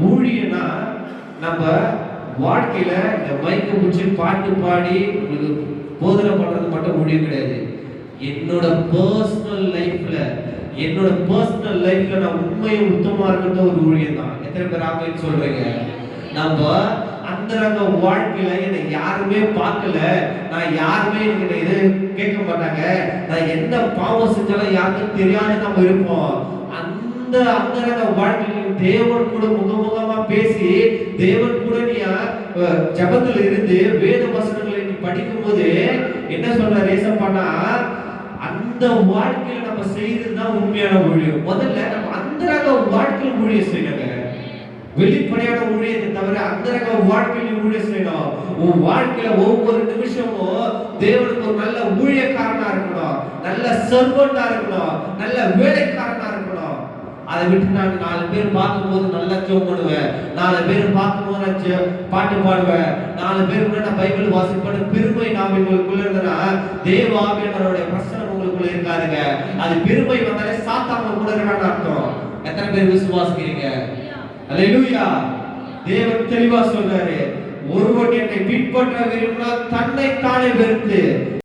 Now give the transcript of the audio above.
ஊழியனா நம்ம வாழ்க்கையில இந்த மைக்க பிடிச்சி பாட்டு பாடி உங்களுக்கு போதனை பண்றது மட்டும் ஊழியம் கிடையாது. என்னோட பர்சனல் லைஃப்ல நான் உண்மையும் உத்தமா இருக்கிறது ஒரு ஊழியம் தான். எத்தனை பேர் ஆமைன்னு சொல்றீங்க? நம்ம அந்தரங்க வாழ்க்கையில என்னை யாருமே பார்க்கல, நான் யாருமே என்கிட்ட இது கேட்க மாட்டாங்க, நான் என்ன பாவம் செஞ்சாலும் யாருக்கும் தெரியாது நம்ம இருப்போம். அந்த அந்தரங்க வாழ்க்கையில தேவன் கூட முகமுகமா பேசி தேவன் கூட நீ ஜபத்துல இருந்து வேத வசனங்களை நீ படிக்கும் போது என்ன சொல்ற ரேசப்பானா, அந்த வாழ்க்கையில நம்ம செய்யறதுதான் உண்மையான ஊழியம். முதல்ல நம்ம அந்தரங்க வாழ்க்கையில் ஊழியம் செய்யணுங்க. வெளிப்படையான ஊழியத்தை தவிர அந்தரங்க வாழ்க்கையில் ஊழியம் செய்யணும். உன் வாழ்க்கையில ஒவ்வொரு நிமிஷமும் தேவனுக்கு ஒரு நல்ல ஊழியக்காரனா இருக்கணும், நல்ல சர்வெண்டா இருக்கணும், நல்ல வேலைக்காரனா இருக்கணும். அதை விட்டு நான் 4 பேர் பார்க்கும்போது நல்லா ஜெபம் பண்ணுவேன், 4 பேர் பார்க்கும்போது நான் பாட்டு பாடுவேன், 4 பேர் கூட நான் பைபிள் வாசிப்பேன் பெருமை நாம் உங்களுக்குள்ள இருந்தனா தேவ ஆவியானவருடைய பிரசன்னம் உங்களுக்குள்ள இருக்காதுங்க. அது பெருமை வந்தாலே சாத்தான கூட இருக்கான்னு அர்த்தம். எத்தனை பேர் விசுவாசிக்கிறீங்க? அல்லேலூயா. தேவன் தெளிவா சொல்றாரு, ஒருவன் என்னை பின்பற்ற விரும்பினால் தன்னை தானே வெறுத்து